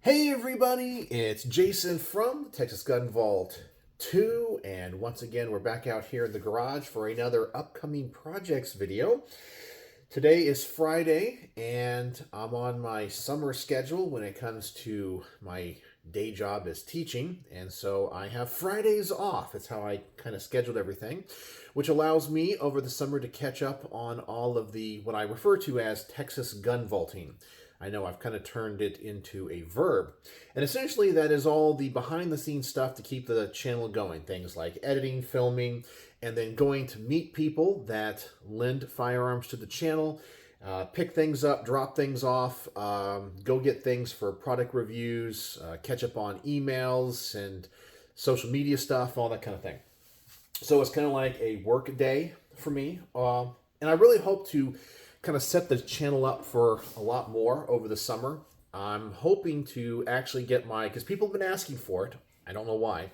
Hey everybody, it's Jason from the Texas Gun Vault 2, and once again we're back out here in the garage for another upcoming projects video. Today is Friday, and I'm on my summer schedule when it comes to my day job as teaching, and so I have Fridays off. It's how I kind of scheduled everything, which allows me over the summer to catch up on all of the, what I refer to as Texas gun vaulting. I know I've kind of turned it into a verb. And essentially that is all the behind the scenes stuff to keep the channel going. Things like editing, filming, and then going to meet people that lend firearms to the channel, pick things up, drop things off, go get things for product reviews, catch up on emails and social media stuff, all that kind of thing. So it's kind of like a work day for me. And I really hope to kind of set the channel up for a lot more over the summer. I'm hoping to actually get because people have been asking for it. I don't know why.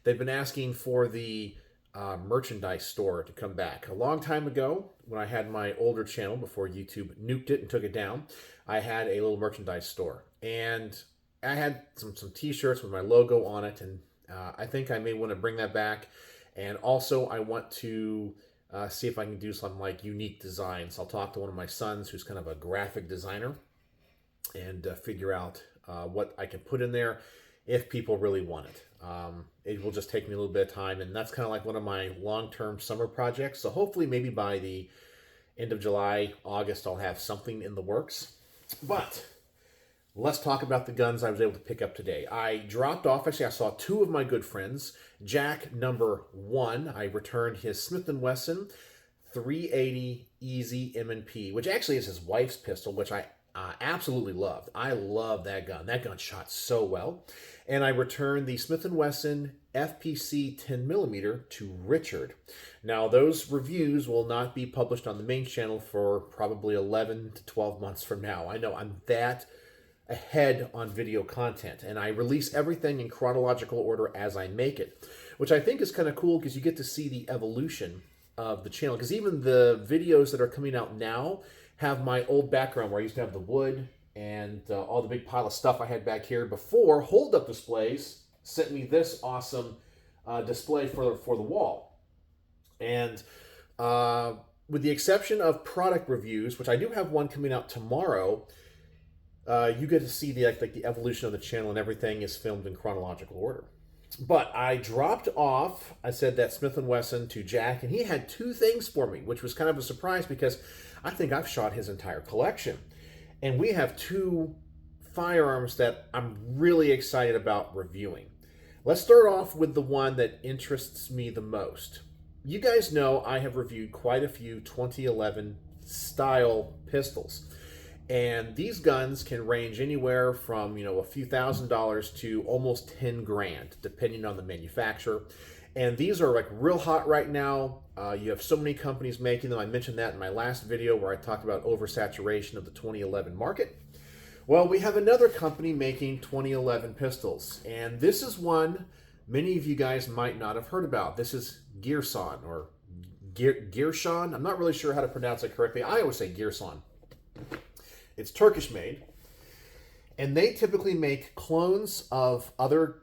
They've been asking for the merchandise store to come back. A long time ago, when I had my older channel, before YouTube nuked it and took it down, I had a little merchandise store. And I had some t-shirts with my logo on it, and I think I may want to bring that back. And also, I want to see if I can do some like unique designs. I'll talk to one of my sons who's kind of a graphic designer and figure out what I can put in there if people really want it. It will just take me a little bit of time, and that's kind of like one of my long-term summer projects. So hopefully maybe by the end of July, August, I'll have something in the works. But let's talk about the guns I was able to pick up today. I dropped off, actually I saw two of my good friends. Jack number 1, I returned his Smith & Wesson 380 Easy M&P, which actually is his wife's pistol, which I absolutely loved. I love that gun. That gun shot so well. And I returned the Smith & Wesson FPC 10mm to Richard. Now, those reviews will not be published on the main channel for probably 11 to 12 months from now. I know I'm that ahead on video content, and I release everything in chronological order as I make it, which I think is kind of cool because you get to see the evolution of the channel, because even the videos that are coming out now have my old background where I used to have the wood and all the big pile of stuff I had back here before hold-up displays sent me this awesome display for the wall. And with the exception of product reviews, which I do have one coming out tomorrow, you get to see the evolution of the channel, and everything is filmed in chronological order. But I dropped off, I said that Smith & Wesson to Jack, and he had two things for me, which was kind of a surprise because I think I've shot his entire collection. And we have two firearms that I'm really excited about reviewing. Let's start off with the one that interests me the most. You guys know I have reviewed quite a few 2011 style pistols. And these guns can range anywhere from, a few $1,000s to almost 10 grand, depending on the manufacturer. And these are like real hot right now. You have so many companies making them. I mentioned that in my last video where I talked about oversaturation of the 2011 market. Well, we have another company making 2011 pistols. And this is one many of you guys might not have heard about. This is Girsan, or Girsan. I'm not really sure how to pronounce it correctly. I always say Girsan. It's Turkish made, and they typically make clones of other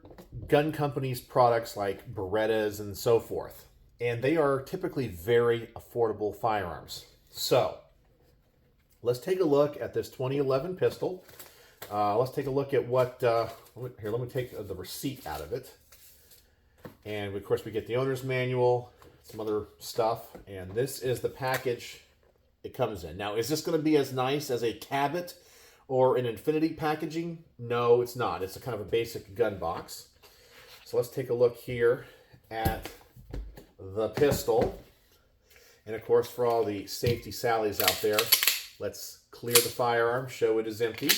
gun companies' products like Berettas and so forth. And they are typically very affordable firearms. So let's take a look at this 2011 pistol. Let's take a look at what, here, let me take the receipt out of it. And of course we get the owner's manual, some other stuff, and this is the package it comes in. Now, is this going to be as nice as a Cabot or an Infinity packaging? No, it's not. It's a kind of a basic gun box. So let's take a look here at the pistol. And of course, for all the safety sallies out there, let's clear the firearm, show it is empty.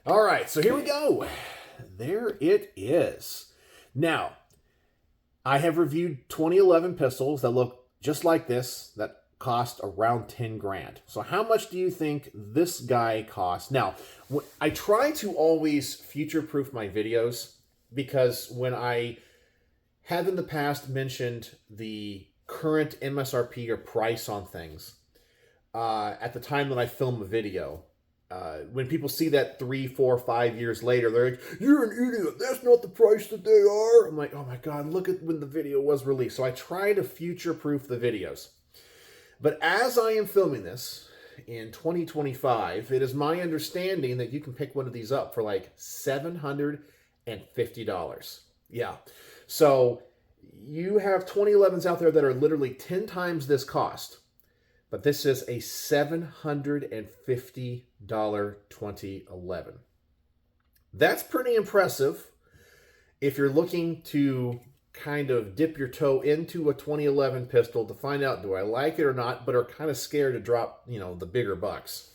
All right, so here we go. There it is. Now, I have reviewed 2011 pistols that look just like this, that cost around 10 grand. So how much do you think this guy costs? Now, I try to always future-proof my videos, because when I have in the past mentioned the current MSRP or price on things, at the time that I film a video, when people see that 3, 4, 5 years later, they're like, "You're an idiot. That's not the price that they are." I'm like, "Oh my God, look at when the video was released." So I try to future-proof the videos. But as I am filming this in 2025, it is my understanding that you can pick one of these up for like $750. Yeah. So you have 2011s out there that are literally 10 times this cost. But this is a $750 2011. That's pretty impressive if you're looking to kind of dip your toe into a 2011 pistol to find out, do I like it or not, but are kind of scared to drop, the bigger bucks.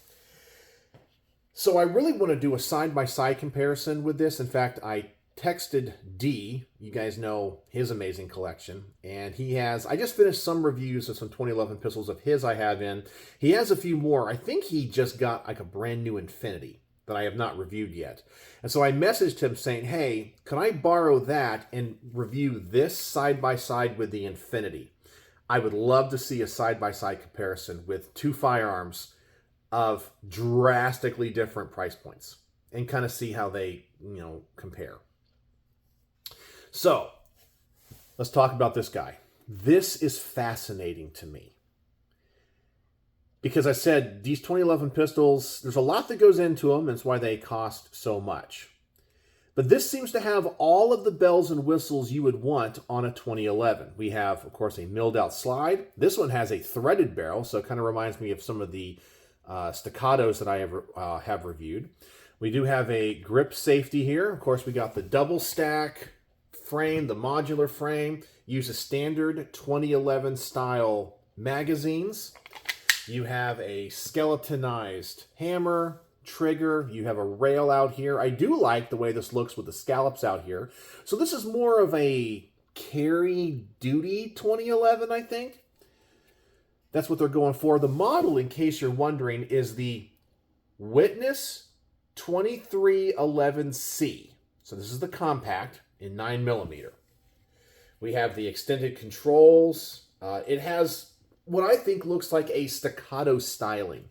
So I really want to do a side-by-side comparison with this. In fact, I texted D, you guys know his amazing collection, and I just finished some reviews of some 2011 pistols of his I have in. He has a few more. I think he just got like a brand new Infinity that I have not reviewed yet. And so I messaged him saying, "Hey, can I borrow that and review this side by side with the Infinity? I would love to see a side by side comparison with two firearms of drastically different price points and kind of see how they, compare." So, let's talk about this guy. This is fascinating to me. Because I said, these 2011 pistols, there's a lot that goes into them, and it's why they cost so much. But this seems to have all of the bells and whistles you would want on a 2011. We have, of course, a milled out slide. This one has a threaded barrel, so it kind of reminds me of some of the staccatos that I have reviewed. We do have a grip safety here. Of course, we got the double stack frame, the modular frame, uses standard 2011 style magazines. You have a skeletonized hammer, trigger. You have a rail out here. I do like the way this looks with the scallops out here. So this is more of a carry duty 2011, I think. That's what they're going for. The model, in case you're wondering, is the Witness 2311C. So this is the compact in 9mm. We have the extended controls. It has what I think looks like a staccato styling.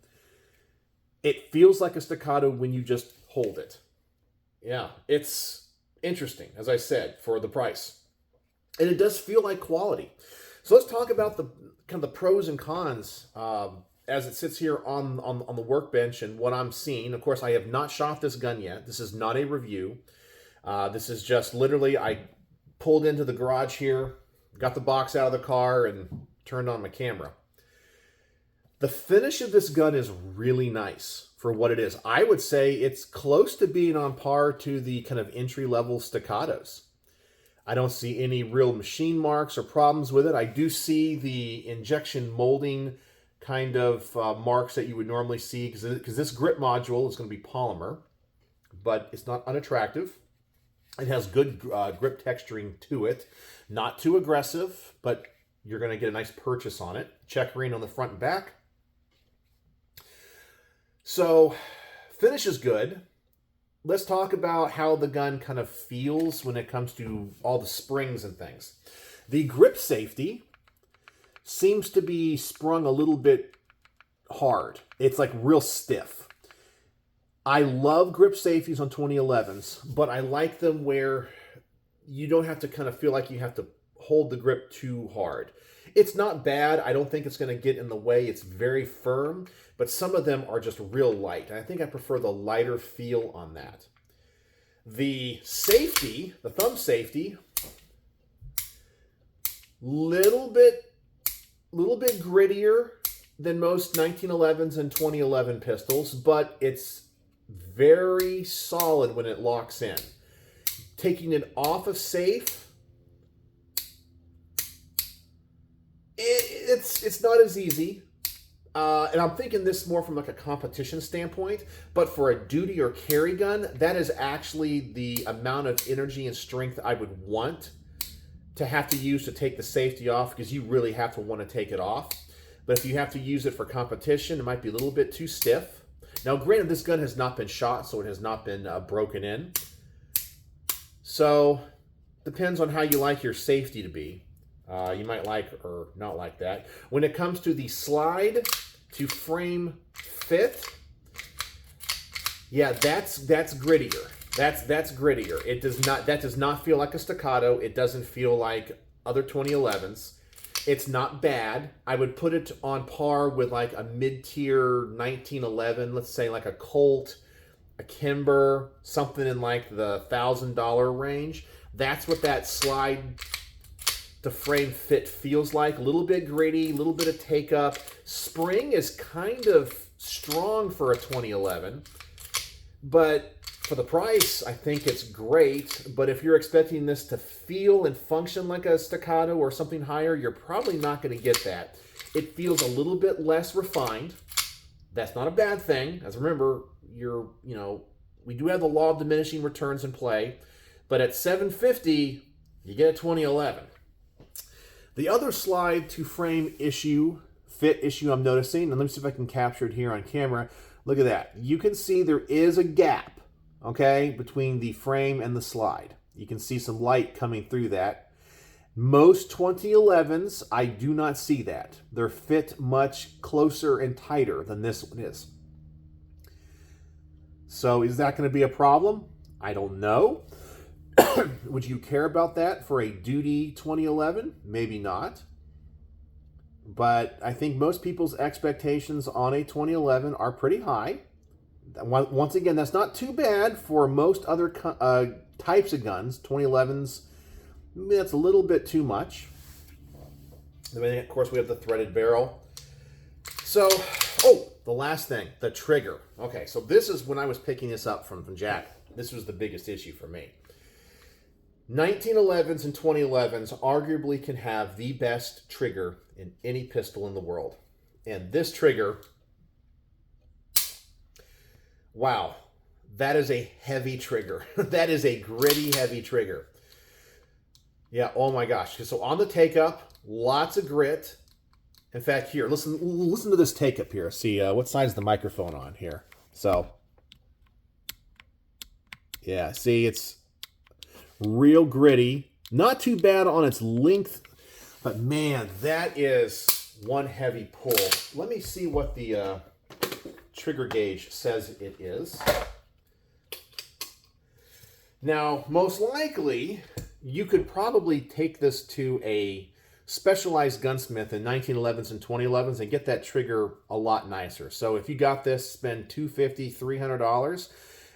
It feels like a staccato when you just hold it. Yeah, it's interesting, as I said, for the price. And it does feel like quality. So let's talk about the pros and cons as it sits here on the workbench and what I'm seeing. Of course, I have not shot this gun yet. This is not a review. This is just literally, I pulled into the garage here, got the box out of the car, and turned on my camera. The finish of this gun is really nice for what it is. I would say it's close to being on par to the kind of entry-level staccatos. I don't see any real machine marks or problems with it. I do see the injection molding kind of marks that you would normally see because this grip module is going to be polymer, but it's not unattractive. It has good grip texturing to it. Not too aggressive, but you're going to get a nice purchase on it. Checkering on the front and back. So, finish is good. Let's talk about how the gun kind of feels when it comes to all the springs and things. The grip safety seems to be sprung a little bit hard. It's like real stiff. I love grip safeties on 2011s, but I like them where you don't have to kind of feel like you have to hold the grip too hard. It's not bad. I don't think it's going to get in the way. It's very firm, but some of them are just real light. And I think I prefer the lighter feel on that. The safety, the thumb safety, little bit grittier than most 1911s and 2011 pistols, but it's very solid when it locks in. Taking it off of safe, it's not as easy. And I'm thinking this more from like a competition standpoint, but for a duty or carry gun, that is actually the amount of energy and strength I would want to have to use to take the safety off, because you really have to want to take it off. But if you have to use it for competition, it might be a little bit too stiff. Now, granted, this gun has not been shot, so it has not been broken in. So, depends on how you like your safety to be. You might like or not like that. When it comes to the slide to frame fit, Yeah, that's grittier. That's grittier. That does not feel like a staccato. It doesn't feel like other 2011s. It's not bad. I would put it on par with like a mid-tier 1911, let's say like a Colt, a Kimber, something in like the $1,000 range. That's what that slide to frame fit feels like. A little bit gritty, a little bit of take up. Spring is kind of strong for a 2011, but for the price, I think it's great. But if you're expecting this to feel and function like a staccato or something higher, you're probably not going to get that. It feels a little bit less refined. That's not a bad thing. As remember, we do have the law of diminishing returns in play, but at $750, you get a 2011. The other slide to frame fit issue I'm noticing, and let me see if I can capture it here on camera. Look at that. You can see there is a gap, okay, between the frame and the slide. You can see some light coming through that. Most 2011s, I do not see that. They're fit much closer and tighter than this one is. So is that going to be a problem? I don't know. Would you care about that for a duty 2011? Maybe not. But I think most people's expectations on a 2011 are pretty high. Once again, that's not too bad for most other types of guns. 2011s, that's a little bit too much. Then, of course, we have the threaded barrel. So, the last thing, the trigger. Okay, so this is when I was picking this up from Jack. This was the biggest issue for me. 1911s and 2011s arguably can have the best trigger in any pistol in the world. And this trigger, wow, that is a heavy trigger. That is a gritty, heavy trigger. Yeah, oh my gosh. So on the take-up, lots of grit. In fact, here, listen to this take-up here. See, what side is the microphone on here? So, yeah, see, it's real gritty. Not too bad on its length, but man, that is one heavy pull. Let me see what the trigger gauge says it is. Now, most likely, you could probably take this to a specialized gunsmith in 1911s and 2011s and get that trigger a lot nicer. So if you got this, spend $250, $300,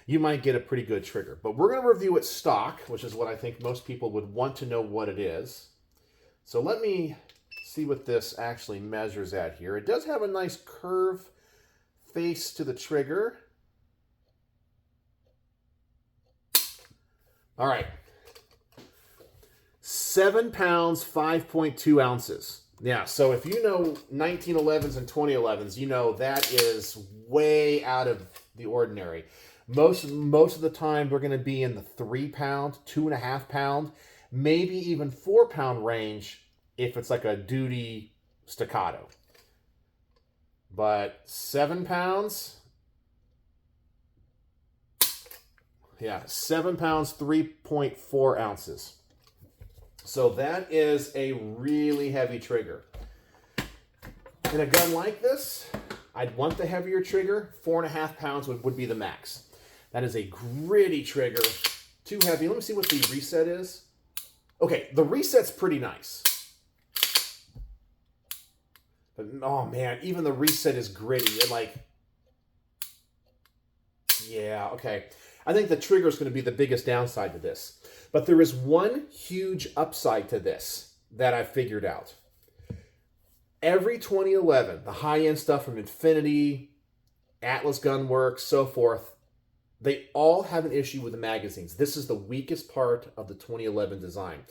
you might get a pretty good trigger. But we're going to review it stock, which is what I think most people would want to know what it is. So let me see what this actually measures at here. It does have a nice curve face to the trigger. All right. 7 pounds, 5.2 ounces. Yeah, so if you know 1911s and 2011s, you know that is way out of the ordinary. Most of the time, we're going to be in the 3 pound, 2.5 pound, maybe even 4 pound range if it's like a duty staccato. But 7 pounds, yeah, 7 pounds, 3.4 ounces. So that is a really heavy trigger. In a gun like this, I'd want the heavier trigger. 4.5 pounds would be the max. That is a gritty trigger. Too heavy. Let me see what the reset is. Okay, the reset's pretty nice. But, oh man, even the reset is gritty. Yeah, okay. I think the trigger is going to be the biggest downside to this. But there is one huge upside to this that I figured out. Every 2011, the high-end stuff from Infinity, Atlas Gunworks, so forth, they all have an issue with the magazines. This is the weakest part of the 2011 design.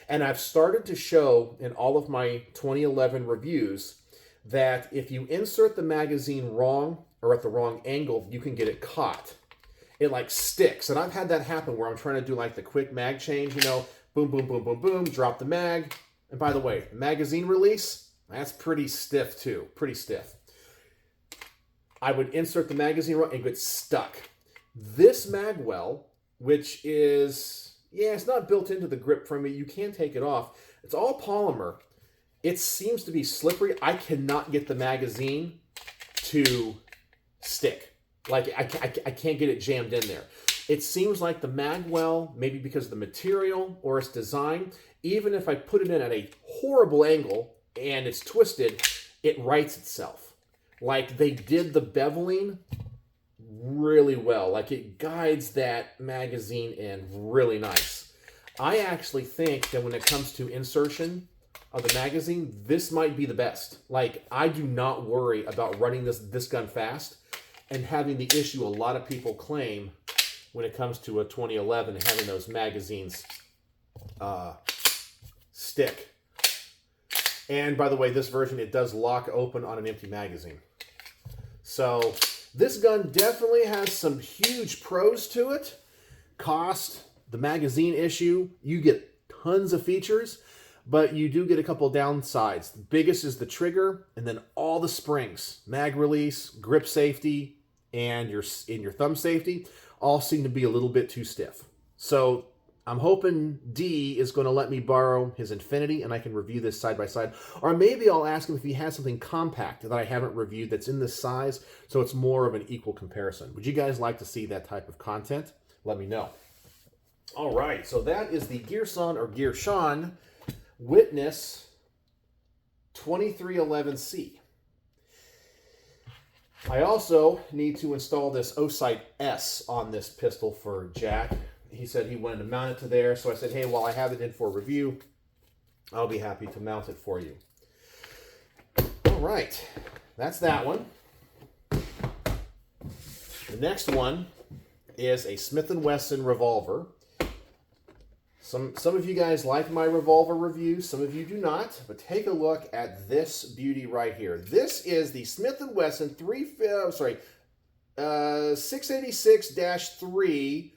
And I've started to show in all of my 2011 reviews that if you insert the magazine wrong or at the wrong angle, you can get it caught. It sticks. And I've had that happen where I'm trying to do the quick mag change, boom, boom, boom, boom, boom, drop the mag. And by the way, the magazine release, that's pretty stiff too, pretty stiff. I would insert the magazine wrong and get stuck. This magwell, which is, it's not built into the grip frame, you can take it off. It's all polymer. It seems to be slippery. I cannot get the magazine to stick. Like, I can't get it jammed in there. It seems like the magwell, maybe because of the material or its design, even if I put it in at a horrible angle and it's twisted, it rights itself. Like, they did the beveling really well. Like, it guides that magazine in really nice. I actually think that when it comes to insertion of the magazine, this might be the best. Like, I do not worry about running this gun fast and having the issue a lot of people claim when it comes to a 2011 and having those magazines stick. And by the way, this version, it does lock open on an empty magazine. So this gun definitely has some huge pros to it. Cost, the magazine issue, you get tons of features, but you do get a couple downsides. The biggest is the trigger, and then all the springs, mag release, grip safety, and your thumb safety all seem to be a little bit too stiff. So I'm hoping D is going to let me borrow his Infinity and I can review this side by side. Or maybe I'll ask him if he has something compact that I haven't reviewed that's in this size, so it's more of an equal comparison. Would you guys like to see that type of content? Let me know. All right, so that is the Girsan or Girsan Witness 2311C. I also need to install this Osite S on this pistol for Jack. He said he wanted to mount it to there, so I said, hey, while I have it in for review, I'll be happy to mount it for you. All right, that's that one. The next one is a Smith & Wesson revolver. Some of you guys like my revolver reviews, some of you do not, but take a look at this beauty right here. This is the Smith & Wesson 686-3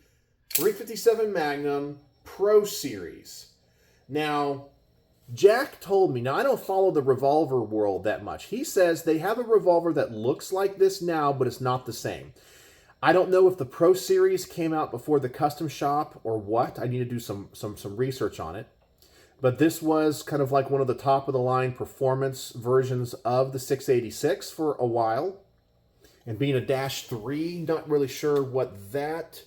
357 Magnum Pro Series. Now, Jack told me, now I don't follow the revolver world that much. He says they have a revolver that looks like this now, but it's not the same. I don't know if the Pro Series came out before the custom shop or what. I need to do some research on it. But this was kind of like one of the top of the line performance versions of the 686 for a while. And being a -3, not really sure what that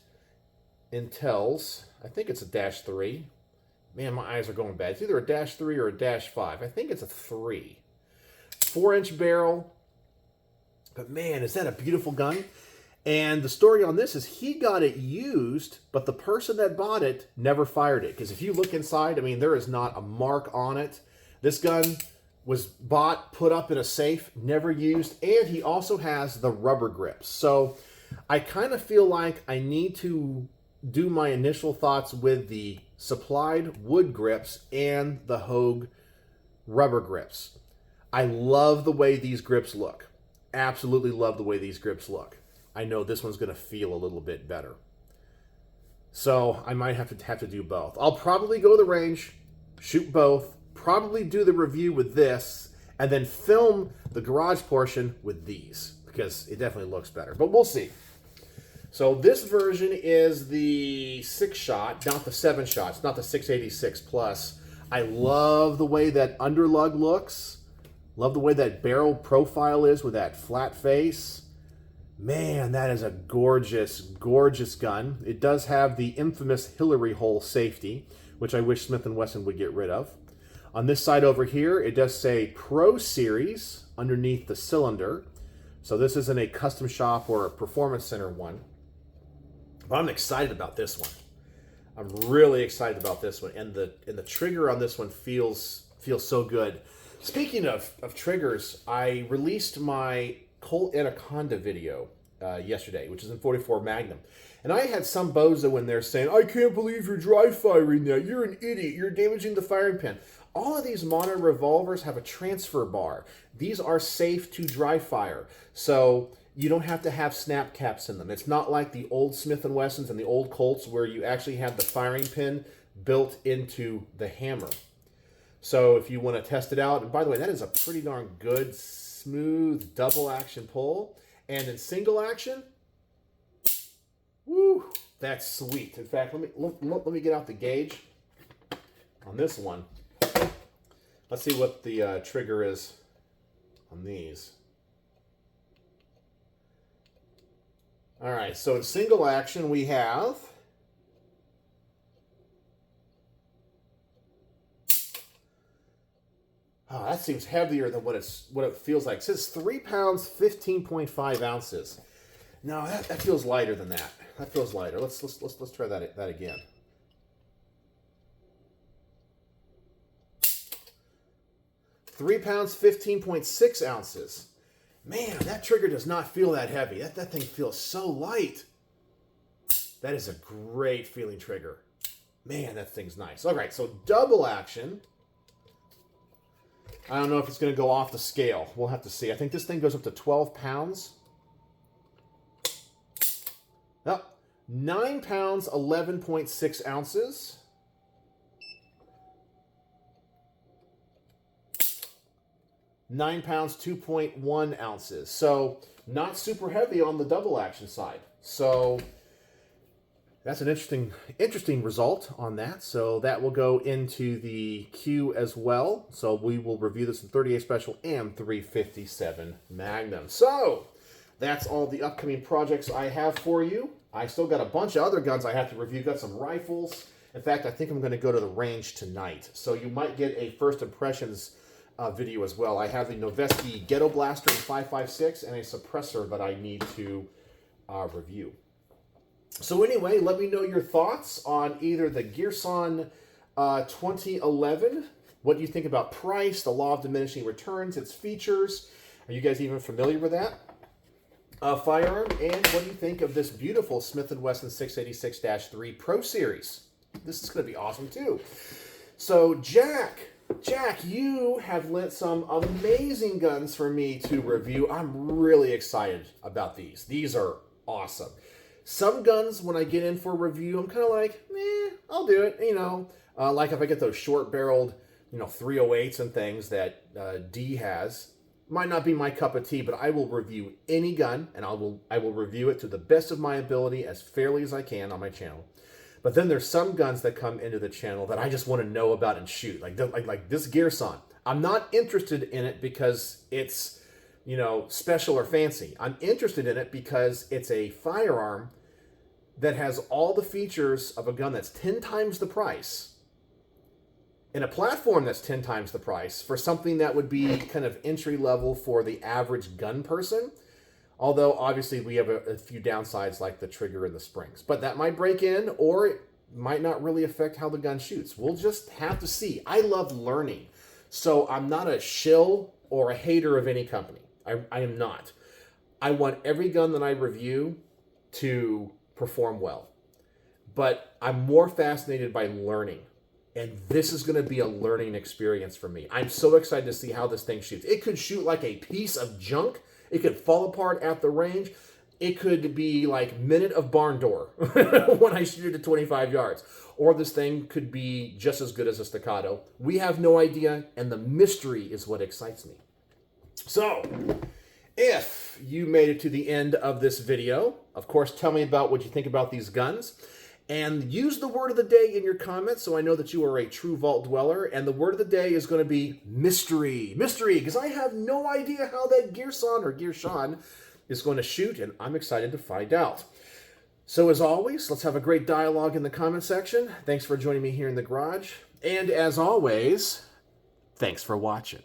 entails. I think it's a -3. Man, my eyes are going bad. It's either a -3 or a -5. I think it's a 3. 4-inch barrel. But man, is that a beautiful gun? And the story on this is he got it used, but the person that bought it never fired it. Because if you look inside, I mean, there is not a mark on it. This gun was bought, put up in a safe, never used, and he also has the rubber grips. So I kind of feel like I need to do my initial thoughts with the supplied wood grips and the Hogue rubber grips. I love the way these grips look. Absolutely love the way these grips look. I know this one's going to feel a little bit better. So I might have to do both. I'll probably go to the range, shoot both, probably do the review with this, and then film the garage portion with these, because it definitely looks better. But we'll see. So this version is the 6-shot, not the 7-shot. It's not the 686 Plus. I love the way that underlug looks. Love the way that barrel profile is with that flat face. Man, that is a gorgeous, gorgeous gun. It does have the infamous Hillary hole safety, which I wish Smith & Wesson would get rid of. On this side over here, it does say Pro Series underneath the cylinder. So this isn't a custom shop or a performance center one. But I'm excited about this one. I'm really excited about this one. And the trigger on this one feels so good. Speaking of triggers, I released my Colt Anaconda video yesterday, which is in 44 Magnum. And I had some bozo in there saying, I can't believe you're dry firing that. You're an idiot. You're damaging the firing pin. All of these modern revolvers have a transfer bar. These are safe to dry fire. So you don't have to have snap caps in them. It's not like the old Smith & Wessons and the old Colts where you actually have the firing pin built into the hammer. So if you want to test it out, and by the way, that is a pretty darn good, smooth double action pull. And in single action, woo, that's sweet. In fact, let me get out the gauge on this one. Let's see what the trigger is on these. All right, so in single action we have oh, that seems heavier than what it feels like. It says 3 pounds, 15.5 ounces. No, that feels lighter than that. That feels lighter. Let's try that again. £3 pounds, 15.6 ounces. Man, that trigger does not feel that heavy. That thing feels so light. That is a great feeling trigger. Man, that thing's nice. All right, so double action. I don't know if it's going to go off the scale. We'll have to see. I think this thing goes up to 12 pounds. Oh, 9 pounds, 11.6 ounces. £9, 2.1 ounces. So not super heavy on the double action side. So that's an interesting result on that. So that will go into the queue as well. So we will review this in 38 Special and 357 Magnum. So that's all the upcoming projects I have for you. I still got a bunch of other guns I have to review. Got some rifles. In fact, I think I'm going to go to the range tonight. So you might get a first impressions video as well. I have the Noveski Ghetto Blaster in 5.56 and a suppressor that I need to review. So anyway, let me know your thoughts on either the Girsan 2011. What do you think about price, the law of diminishing returns, its features? Are you guys even familiar with that firearm? And what do you think of this beautiful Smith & Wesson 686-3 Pro Series? This is going to be awesome too. So Jack, you have lent some amazing guns for me to review. I'm really excited about these. These are awesome. Some guns, when I get in for a review, I'm kind of like, I'll do it, you know. Like if I get those short-barreled, 308s and things that D has. Might not be my cup of tea, but I will review any gun, and I will review it to the best of my ability as fairly as I can on my channel. But then there's some guns that come into the channel that I just want to know about and shoot. Like this Girsan. I'm not interested in it because it's, special or fancy. I'm interested in it because it's a firearm that has all the features of a gun that's 10 times the price, in a platform that's 10 times the price, for something that would be kind of entry level for the average gun person. Although, obviously, we have a few downsides like the trigger and the springs. But that might break in, or it might not really affect how the gun shoots. We'll just have to see. I love learning. So I'm not a shill or a hater of any company. I am not. I want every gun that I review to perform well. But I'm more fascinated by learning. And this is going to be a learning experience for me. I'm so excited to see how this thing shoots. It could shoot like a piece of junk. It could fall apart at the range. It could be like minute of barn door when I shoot it at 25 yards. Or this thing could be just as good as a staccato. We have no idea, and the mystery is what excites me. So, if you made it to the end of this video, of course, tell me about what you think about these guns. And use the word of the day in your comments so I know that you are a true vault dweller. And the word of the day is going to be mystery. Mystery, because I have no idea how that Girsan is going to shoot, and I'm excited to find out. So as always, let's have a great dialogue in the comment section. Thanks for joining me here in the garage. And as always, thanks for watching.